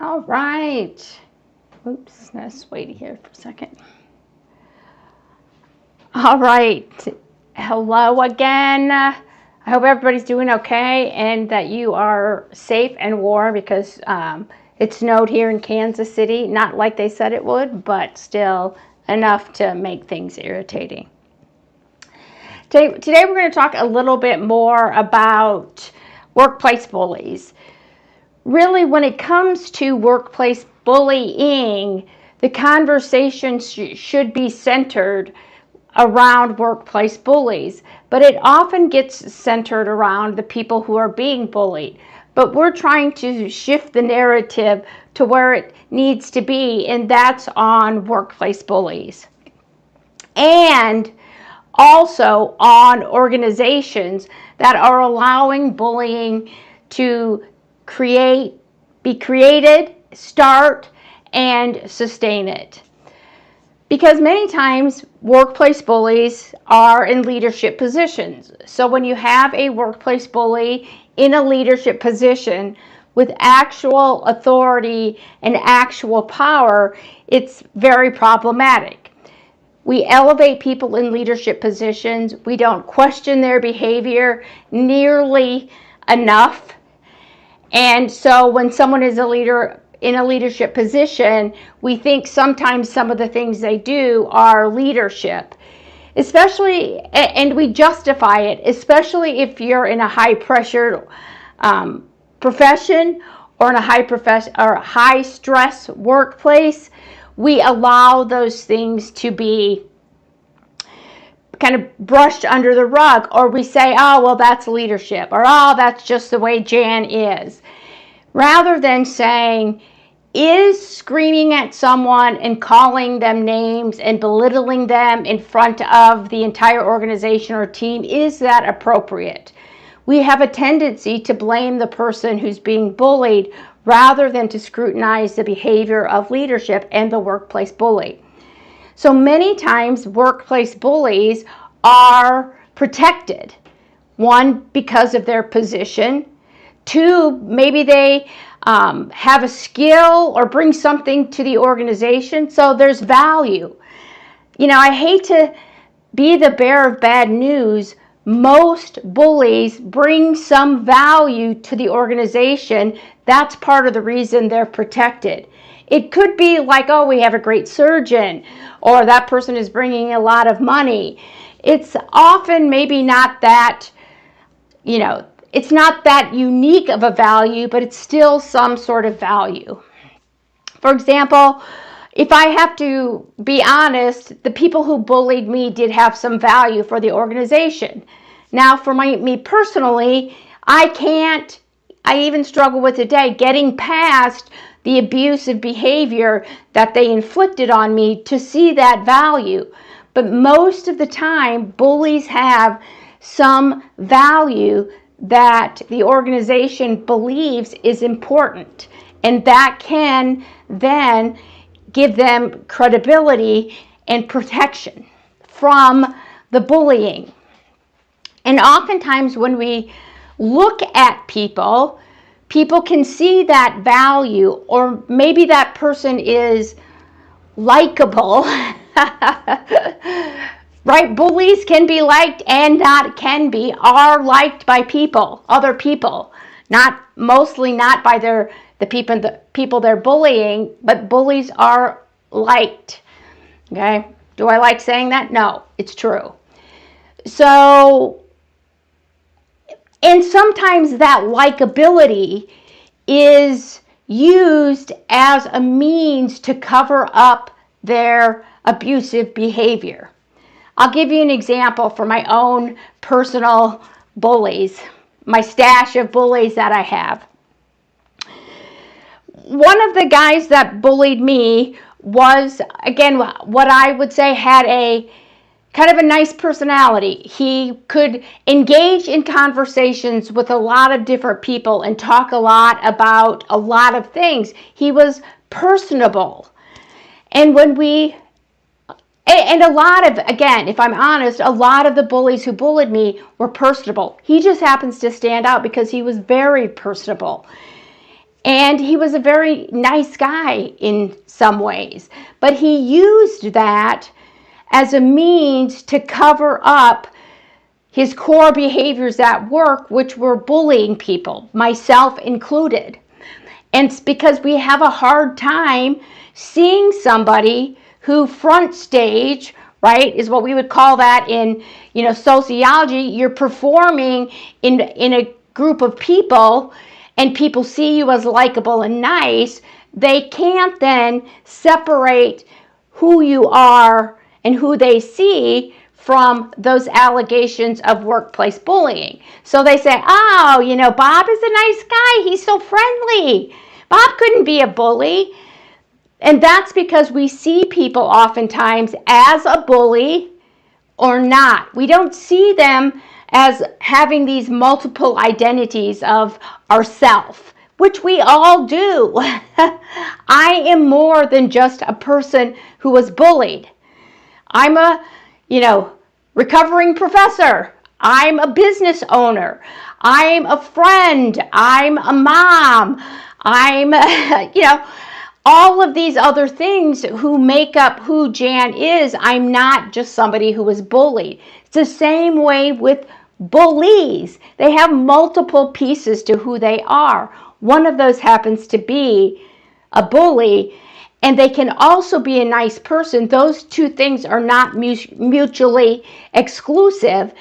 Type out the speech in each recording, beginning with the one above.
All right. Oops, let's wait here for a second. All right. Hello again. I hope everybody's doing okay and that you are safe and warm because it snowed here in Kansas City. Not like they said it would, but still enough to make things irritating. Today we're going to talk a little bit more about workplace bullies. Really, when it comes to workplace bullying, the conversation should be centered around workplace bullies, but it often gets centered around the people who are being bullied. But we're trying to shift the narrative to where it needs to be, and that's on workplace bullies. And also on organizations that are allowing bullying to be created, start, and sustain it. Because many times workplace bullies are in leadership positions. So when you have a workplace bully in a leadership position with actual authority and actual power, it's very problematic. We elevate people in leadership positions. We don't question their behavior nearly enough. And so when someone is a leader in a leadership position, we think sometimes some of the things they do are leadership, especially, and we justify it, especially if you're in a high pressure profession or in a high stress workplace. We allow those things to be kind of brushed under the rug, or we say, oh, well, that's leadership, or oh, that's just the way Jan is. Rather than saying, is screaming at someone and calling them names and belittling them in front of the entire organization or team, is that appropriate? We have a tendency to blame the person who's being bullied rather than to scrutinize the behavior of leadership and the workplace bully. So many times workplace bullies are protected. One, because of their position. Two, maybe they have a skill or bring something to the organization, so there's value. You know, I hate to be the bearer of bad news. Most bullies bring some value to the organization. That's part of the reason they're protected. It could be like, oh, we have a great surgeon, or that person is bringing a lot of money. It's often maybe not that, it's not that unique of a value, but it's still some sort of value. For example, if I have to be honest, the people who bullied me did have some value for the organization. Now, for me personally, I even struggle with today getting past the abusive behavior that they inflicted on me to see that value. But most of the time, bullies have some value that the organization believes is important, and that can then give them credibility and protection from the bullying. And oftentimes when we look at people can see that value, or maybe that person is likable. Right? Bullies can be liked and are liked by other people. Mostly not by the people they're bullying, but bullies are liked. Okay? Do I like saying that? No, it's true. So, and sometimes that likability is used as a means to cover up their abusive behavior. I'll give you an example for my own personal bullies, my stash of bullies that I have. One of the guys that bullied me was, again, what I would say had a kind of a nice personality. He could engage in conversations with a lot of different people and talk a lot about a lot of things. He was personable. And a lot of, again, if I'm honest, a lot of the bullies who bullied me were personable. He just happens to stand out because he was very personable. And he was a very nice guy in some ways, but he used that as a means to cover up his core behaviors at work, which were bullying people, myself included. And it's because we have a hard time seeing somebody who front stage, right, is what we would call that in, sociology. You're performing in a group of people, and people see you as likable and nice. They can't then separate who you are and who they see from those allegations of workplace bullying. So they say, oh, Bob is a nice guy. He's so friendly. Bob couldn't be a bully. And that's because we see people oftentimes as a bully or not. We don't see them as having these multiple identities of ourself, which we all do. I am more than just a person who was bullied. I'm a, recovering professor. I'm a business owner. I'm a friend. I'm a mom. I'm, all of these other things who make up who Jan is. I'm not just somebody who was bullied. It's the same way with bullies. They have multiple pieces to who they are. One of those happens to be a bully, and they can also be a nice person. Those two things are not mutually exclusive.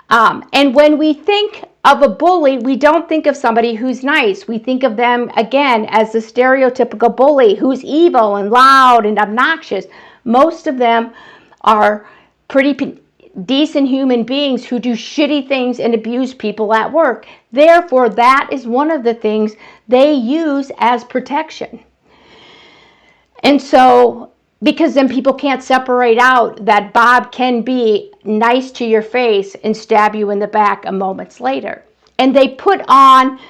And when we think of a bully, we don't think of somebody who's nice. We think of them, again, as the stereotypical bully who's evil and loud and obnoxious. Most of them are pretty decent human beings who do shitty things and abuse people at work. Therefore, that is one of the things they use as protection. And so, because then people can't separate out that Bob can be nice to your face and stab you in the back a moment later. And they put on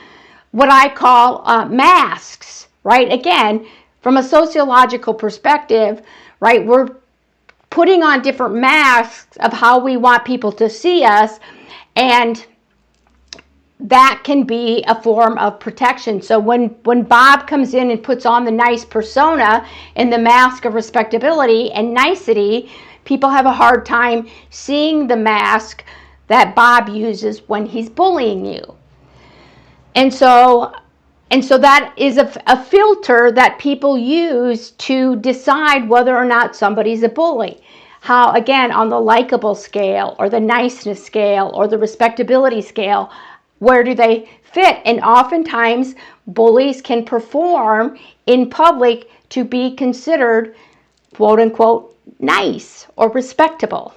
what I call masks, right? Again, from a sociological perspective, right, we're putting on different masks of how we want people to see us, and that can be a form of protection. So when Bob comes in and puts on the nice persona and the mask of respectability and nicety, people have a hard time seeing the mask that Bob uses when he's bullying you. And so that is a filter that people use to decide whether or not somebody's a bully. How, again, on the likable scale or the niceness scale or the respectability scale, where do they fit? And oftentimes, bullies can perform in public to be considered, quote unquote, nice or respectable.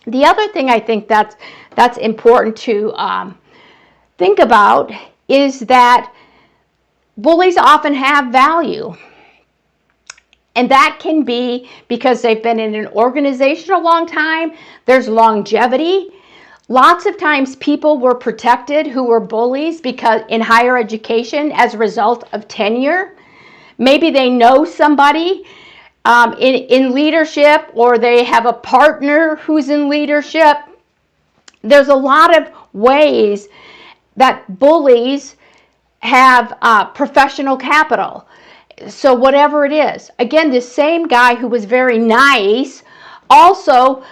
The other thing I think that's important to think about is that bullies often have value. And that can be because they've been in an organization a long time. There's longevity. Lots of times people were protected who were bullies because in higher education as a result of tenure. Maybe they know somebody in leadership, or they have a partner who's in leadership. There's a lot of ways that bullies have professional capital. So whatever it is, again, this same guy who was very nice also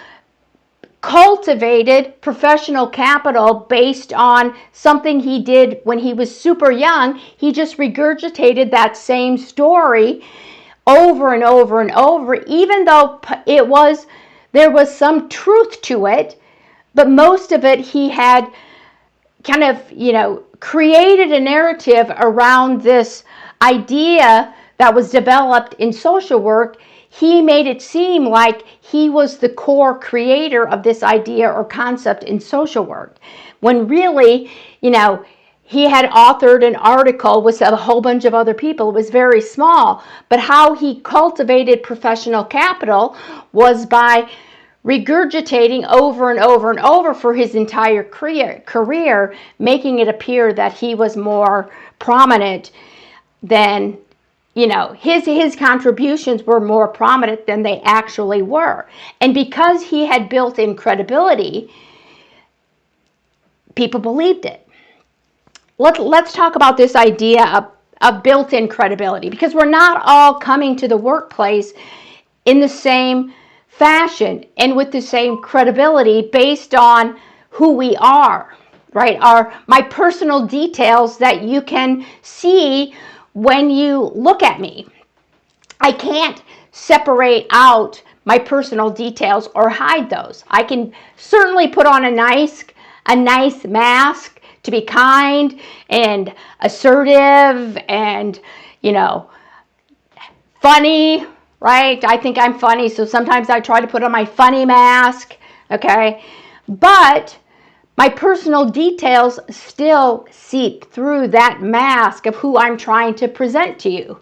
cultivated professional capital based on something he did when he was super young. He just regurgitated that same story over and over and over, even though there was some truth to it, but most of it he had kind of, created a narrative around this idea that was developed in social work. He made it seem like he was the core creator of this idea or concept in social work, when really, he had authored an article with a whole bunch of other people. It was very small, but how he cultivated professional capital was by regurgitating over and over and over for his entire career, making it appear that he was more prominent than, his contributions were more prominent than they actually were. And because he had built in credibility, people believed it. Let's talk about this idea of built-in credibility, because we're not all coming to the workplace in the same fashion and with the same credibility based on who we are, right? My personal details that you can see when you look at me. I can't separate out my personal details or hide those. I can certainly put on a nice mask to be kind and assertive and, funny, right? I think I'm funny, so sometimes I try to put on my funny mask, okay? But my personal details still seep through that mask of who I'm trying to present to you,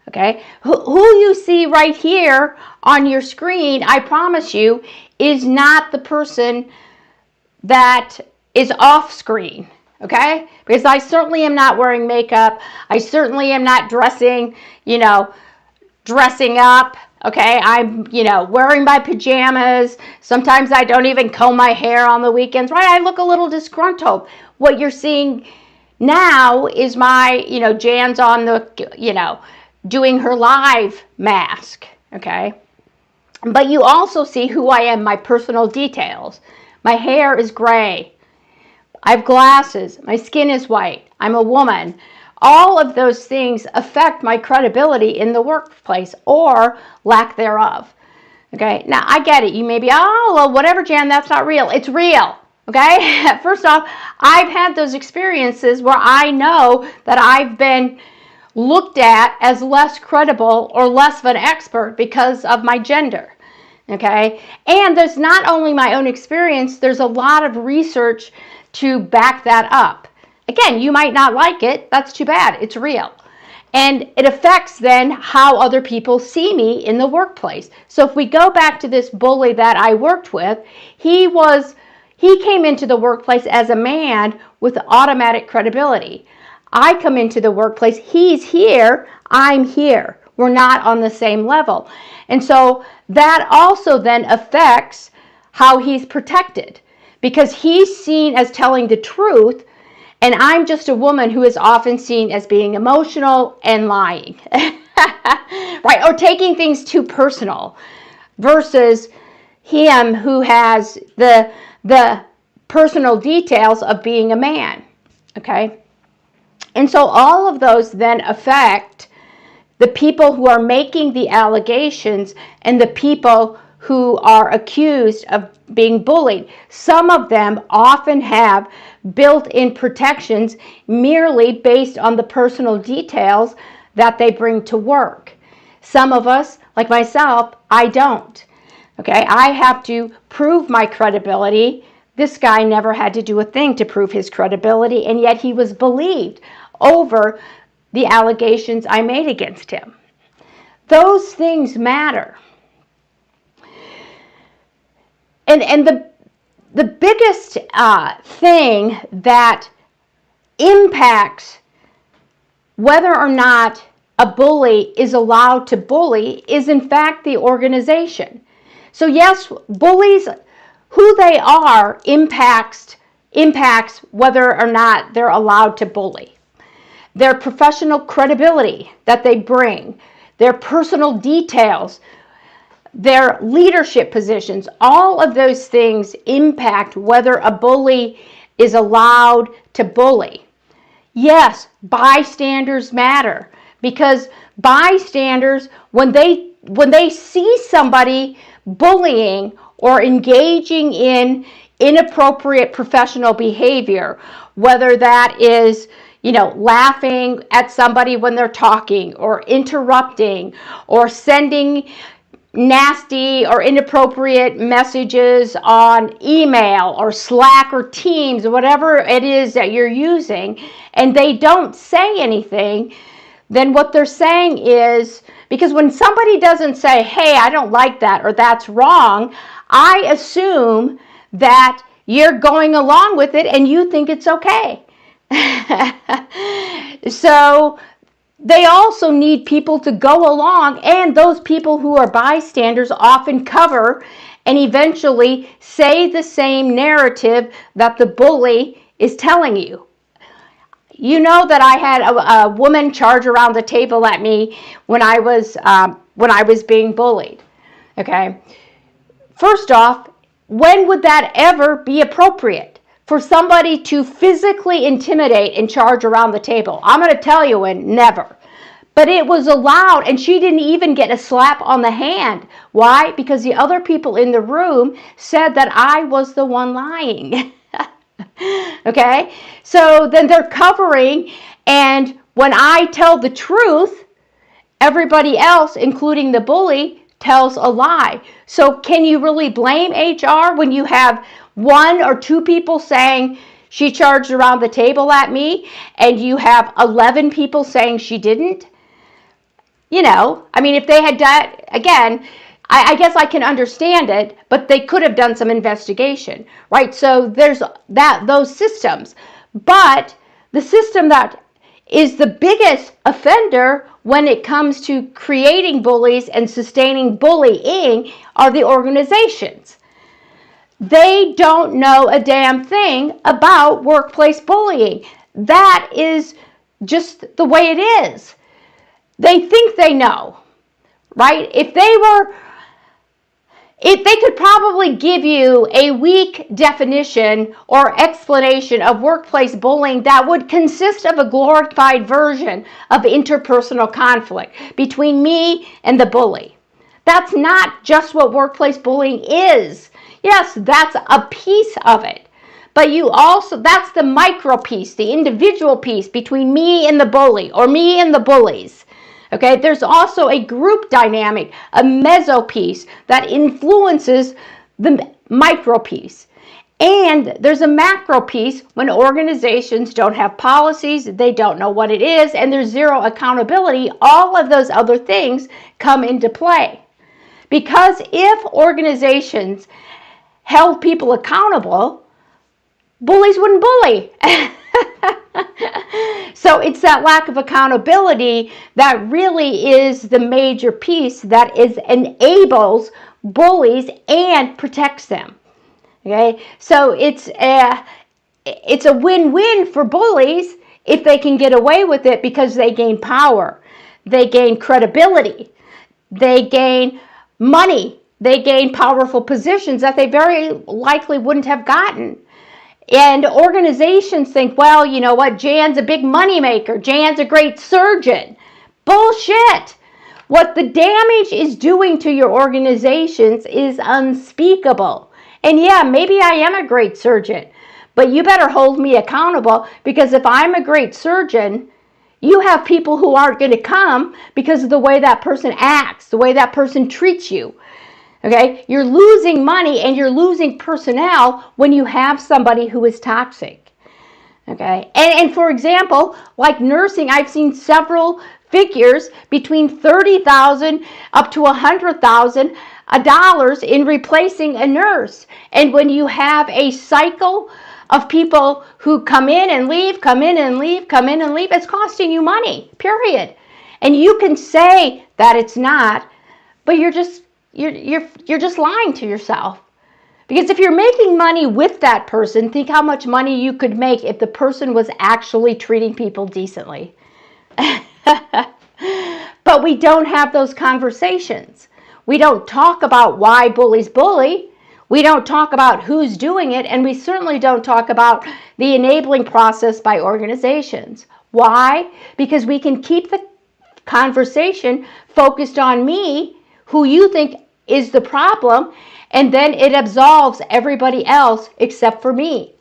okay? Who you see right here on your screen, I promise you, is not the person that is off screen, okay? Because I certainly am not wearing makeup. I certainly am not dressing up, okay? I'm, wearing my pajamas. Sometimes I don't even comb my hair on the weekends, right? I look a little disgruntled. What you're seeing now is my, Jan's on the, doing her live mask, okay? But you also see who I am, my personal details. My hair is gray. I have glasses. My skin is white. I'm a woman. All of those things affect my credibility in the workplace or lack thereof. Okay, now I get it. You may be, oh, well, whatever, Jan, that's not real. It's real. Okay, first off, I've had those experiences where I know that I've been looked at as less credible or less of an expert because of my gender. Okay, and there's not only my own experience, there's a lot of research to back that up. Again, you might not like it. That's too bad. It's real. And it affects then how other people see me in the workplace. So if we go back to this bully that I worked with, he came into the workplace as a man with automatic credibility. I come into the workplace, he's here, I'm here. We're not on the same level. And so that also then affects how he's protected, because he's seen as telling the truth, and I'm just a woman who is often seen as being emotional and lying, right? Or taking things too personal, versus him who has the personal details of being a man, okay? And so all of those then affect the people who are making the allegations and the people who are accused of being bullied. Some of them often have built-in protections merely based on the personal details that they bring to work. Some of us, like myself, I don't. Okay, I have to prove my credibility. This guy never had to do a thing to prove his credibility, and yet he was believed over the allegations I made against him. Those things matter. And the biggest thing that impacts whether or not a bully is allowed to bully is in fact the organization. So yes, bullies, who they are impacts whether or not they're allowed to bully. Their professional credibility that they bring, their personal details, their leadership positions, all of those things impact whether a bully is allowed to bully. Yes, bystanders matter, because bystanders, when they see somebody bullying or engaging in inappropriate professional behavior, whether that is laughing at somebody when they're talking, or interrupting, or sending nasty or inappropriate messages on email or Slack or Teams or whatever it is that you're using, and they don't say anything, then what they're saying is, because when somebody doesn't say, hey, I don't like that, or that's wrong, I assume that you're going along with it and you think it's okay. So they also need people to go along, and those people who are bystanders often cover and eventually say the same narrative that the bully is telling you. you know that I had a woman charge around the table at me when I was being bullied. Okay. First off, when would that ever be appropriate for somebody to physically intimidate and charge around the table? I'm going to tell you when, never. But it was allowed, and she didn't even get a slap on the hand. Why? Because the other people in the room said that I was the one lying. Okay? So then they're covering, and when I tell the truth, everybody else, including the bully, tells a lie. So can you really blame HR when you have 1 or 2 people saying she charged around the table at me, and you have 11 people saying she didn't? You know, I mean, if they had done, again, I guess I can understand it, but they could have done some investigation, right? So there's those systems. But the system that is the biggest offender when it comes to creating bullies and sustaining bullying are the organizations. They don't know a damn thing about workplace bullying. That is just the way it is. They think they know, right? If they could probably give you a weak definition or explanation of workplace bullying that would consist of a glorified version of interpersonal conflict between me and the bully. That's not just what workplace bullying is. Yes, that's a piece of it. But that's the micro piece, the individual piece between me and the bully or me and the bullies. Okay, there's also a group dynamic, a meso piece that influences the micro piece. And there's a macro piece when organizations don't have policies, they don't know what it is, and there's zero accountability. All of those other things come into play. Because if organizations held people accountable, bullies wouldn't bully. So it's that lack of accountability that really is the major piece that enables bullies and protects them. Okay, so it's a win-win for bullies if they can get away with it because they gain power, they gain credibility, they gain money, they gain powerful positions that they very likely wouldn't have gotten. And organizations think, well, you know what, Jan's a big money maker. Jan's a great surgeon. Bullshit. What the damage is doing to your organizations is unspeakable. And yeah, maybe I am a great surgeon, but you better hold me accountable, because if I'm a great surgeon, you have people who aren't going to come because of the way that person acts, the way that person treats you. Okay, you're losing money and you're losing personnel when you have somebody who is toxic. Okay, and for example, like nursing, I've seen several figures between $30,000 up to $100,000 in replacing a nurse. And when you have a cycle of people who come in and leave, come in and leave, come in and leave, it's costing you money, period. And you can say that it's not, but you're just lying to yourself. Because if you're making money with that person, think how much money you could make if the person was actually treating people decently. But we don't have those conversations. We don't talk about why bullies bully. We don't talk about who's doing it, and we certainly don't talk about the enabling process by organizations. Why? Because we can keep the conversation focused on me, who you think is the problem, and then it absolves everybody else except for me.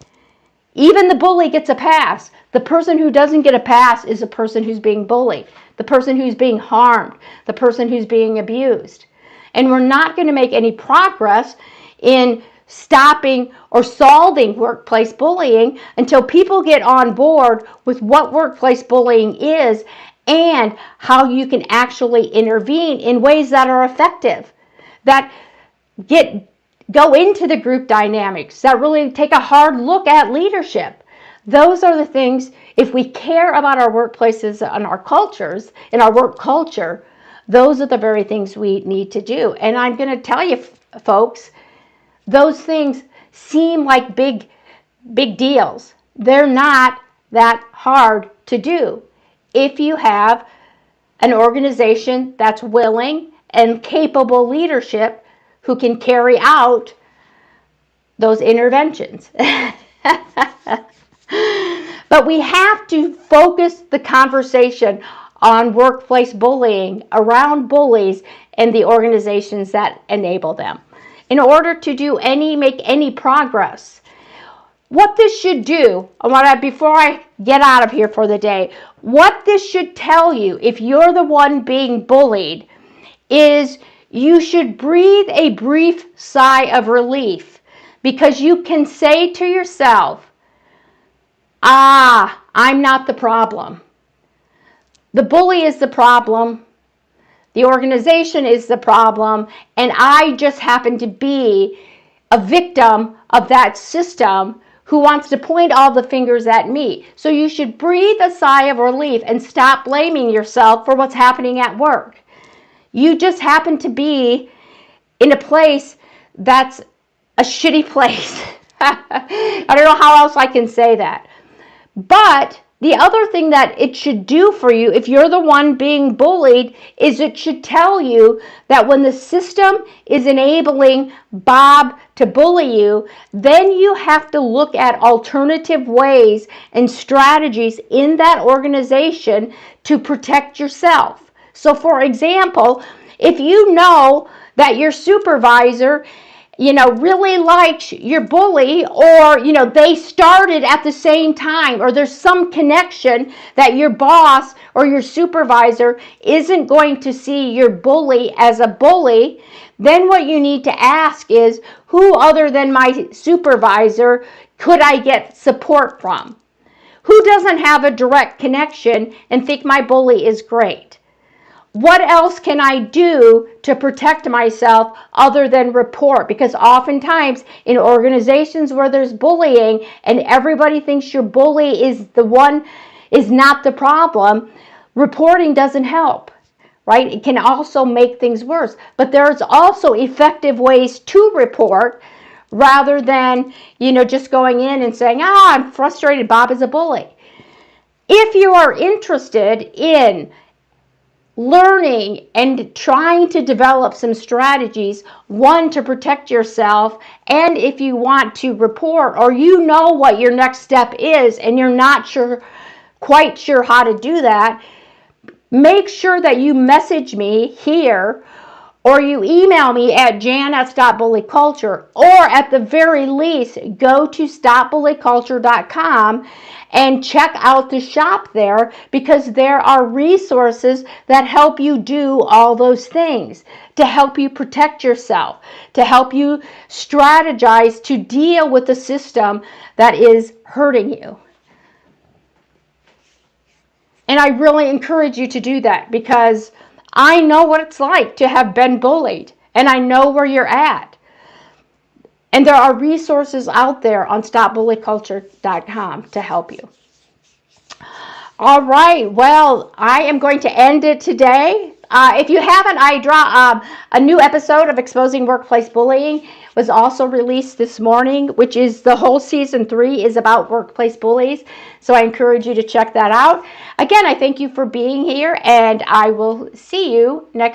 Even the bully gets a pass. The person who doesn't get a pass is the person who's being bullied, the person who's being harmed, the person who's being abused. And we're not going to make any progress in stopping or solving workplace bullying until people get on board with what workplace bullying is and how you can actually intervene in ways that are effective, that go into the group dynamics, that really take a hard look at leadership. Those are the things, if we care about our workplaces and our cultures, and our work culture, those are the very things we need to do. And I'm going to tell you, folks, those things seem like big deals. They're not that hard to do if you have an organization that's willing and capable leadership who can carry out those interventions. But we have to focus the conversation on workplace bullying around bullies and the organizations that enable them in order to make any progress. What this should do, before I get out of here for the day, what this should tell you if you're the one being bullied is you should breathe a brief sigh of relief, because you can say to yourself, I'm not the problem. The bully is the problem. The organization is the problem. And I just happen to be a victim of that system who wants to point all the fingers at me. So you should breathe a sigh of relief and stop blaming yourself for what's happening at work. You just happen to be in a place that's a shitty place. I don't know how else I can say that. But the other thing that it should do for you, if you're the one being bullied, is it should tell you that when the system is enabling Bob to bully you, then you have to look at alternative ways and strategies in that organization to protect yourself. So for example, if you know that your supervisor really likes your bully, or, they started at the same time, or there's some connection that your boss or your supervisor isn't going to see your bully as a bully, then what you need to ask is, who other than my supervisor could I get support from? Who doesn't have a direct connection and think my bully is great? What else can I do to protect myself other than report? Because oftentimes in organizations where there's bullying and everybody thinks your bully is not the problem, reporting doesn't help, right? It can also make things worse. But there's also effective ways to report rather than, just going in and saying, I'm frustrated, Bob is a bully. If you are interested in learning and trying to develop some strategies, one, to protect yourself, and if you want to report, or what your next step is and you're not quite sure how to do that, make sure that you message me here, or you email me at jan@stopbullyculture, or at the very least go to stopbullyculture.com and check out the shop there, because there are resources that help you do all those things, to help you protect yourself, to help you strategize to deal with the system that is hurting you. And I really encourage you to do that, because I know what it's like to have been bullied, and I know where you're at. And there are resources out there on stopbullyculture.com to help you. All right, well, I am going to end it today. If you haven't, a new episode of Exposing Workplace Bullying was also released this morning, which is the whole season 3 is about workplace bullies. So I encourage you to check that out. Again, I thank you for being here, and I will see you next